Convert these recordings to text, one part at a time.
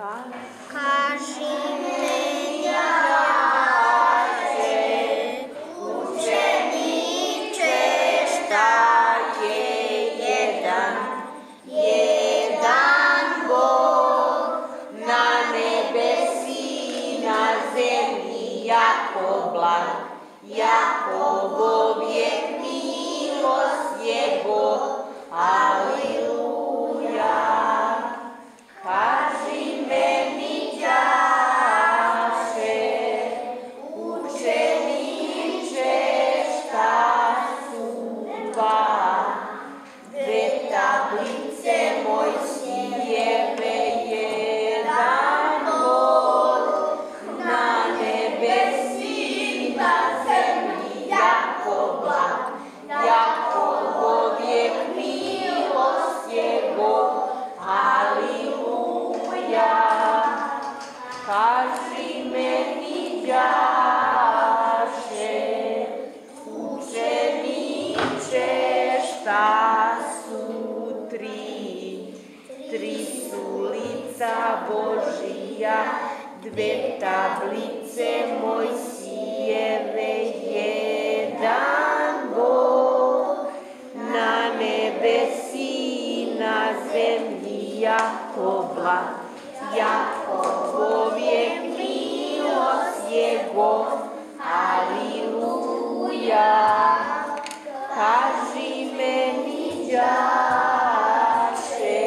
Kaži mi đače, učeniče, šta je jedan Bog na nebesi i na zemlji, jako blag, jako vijek milost Jego, aleluja. Kaži meni đače, učeniče, šta su dve tablice Mojsijeve, jedan Bog na nebesi i na zemlji, jako blag, jako vijek milost Jego, aleluja. Kaži meni đače, učeniče, šta su tri su lica Božija, dve tablice Mojsijeve, jedan Bog na nebesi i na zemlji, jako blag, jako vijek milost Jego, aleluja. Kaži meni đače,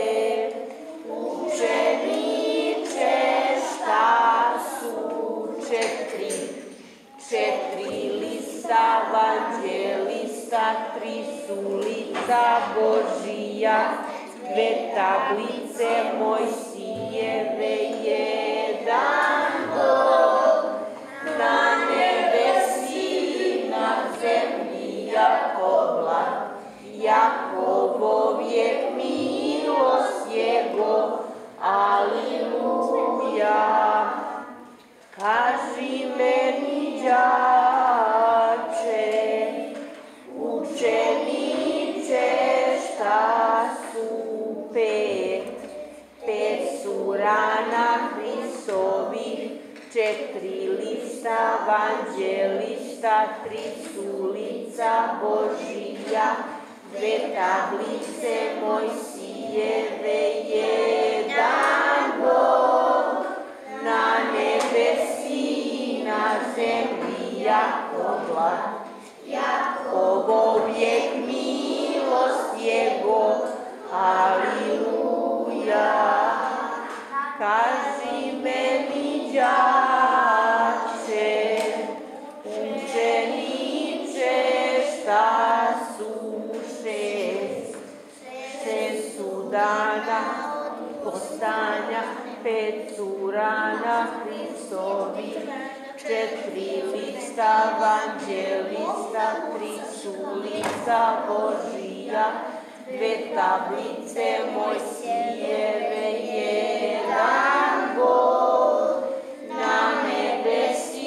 učeniče, šta su četiri lista evanđelista, tri su lica Božija, dve tablice Mojsijeve, jedan Bog na nebesi i na zemlji, jako blag, jako vijek milost Jego, aleluja. Kaži meni đače, učeniče, šta su pet su rana Hristovih, četiri lista evanđelista, tri su lica Božija, dve tablice Mojsijeve, jedan Bog na nebesi i na zemlji, jako blag, jako vijek milost Jego, aleluja. Kaži meni đače, učeniče, šta su šest su dana postanja, pet su rana Hristovih, četiri lista evanđelista, tri su lica Božija, dve tablice Mojsijeve, jedan Bog na nebesi i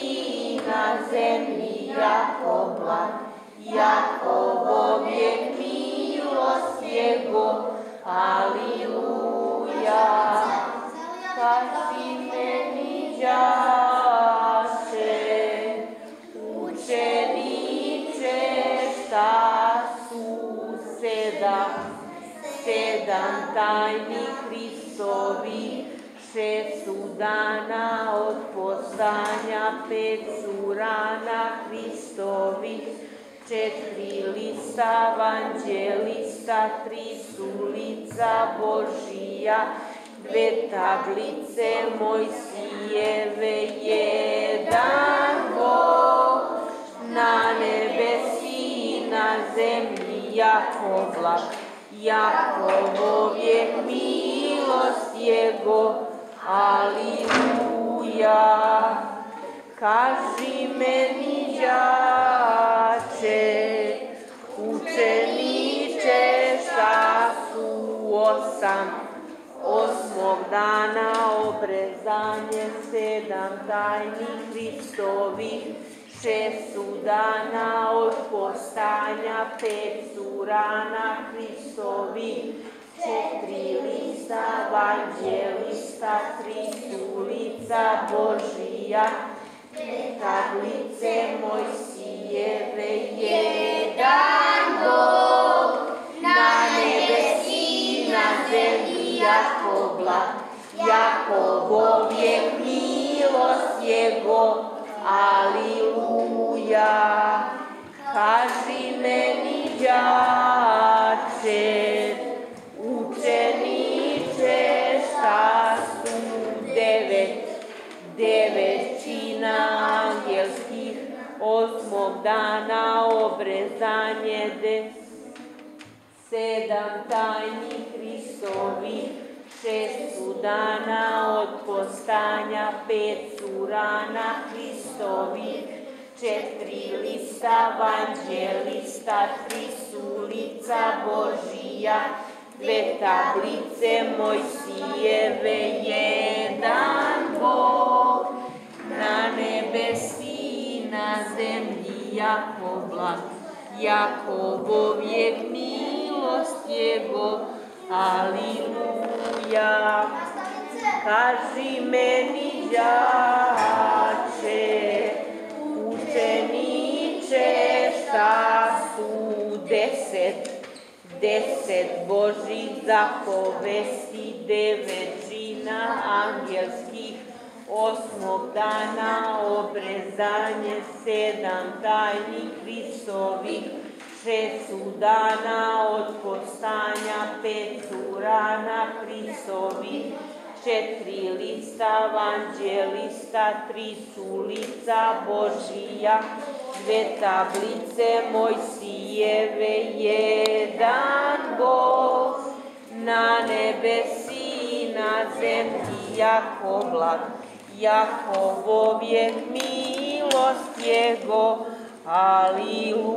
na zemlji, jako blag, jako vijek milost Jego, aleluja. Kaži meni đače, učeniče, šta su sedam tajni Hristovi, šest su dana od postanja, pet su rana Hristovi, četiri lista evanđelista, tri su lica Božija, dve tablice Mojsijeve, jedan Bog na nebesi i na zemlji, jako blag, jako vijek milost Jego, aleluja. Kaži meni đače, učeniče, šta su osmog dana obrezanje, sedam tajni Hristovih, šest su dana od postanja, pet su rana Hristovih, 4 lista vanđelista, 3 su lica Božija, 2 tablice Mojsijeve, 1 Bog, na nebesi, na zemlji, jako blag, Jakovov je milost Jego, aliluja. Kaži meni, đače, učeniče, šta su 9 čina angelskih, 8. dana obrezanje, 7 tajni Hristovih, 6 su dana od postanja, 5 su rana Hristovih, 4 lista vanđelista, 3 su lica Božija, 2 tablice Mojsijeve, 1 Bog, na nebesi, na zemlji, jako blag, Jakovov je milost Jego, aliluja. Kaži meni, đače, učeniče, šta su 10 Božih zapovesti, 9 čina angelskih, 8. dana obrezanje, 7 tajni Hristovih, 6 su dana od postanja, 5 su rana Hristovih, 4 lista vanđelista, 3 su lica Božija, 2 tablice Mojsijeve, 1 Bog, na nebesi, na zemlji, jako blag, Jakovov je milost Jego, aliluja.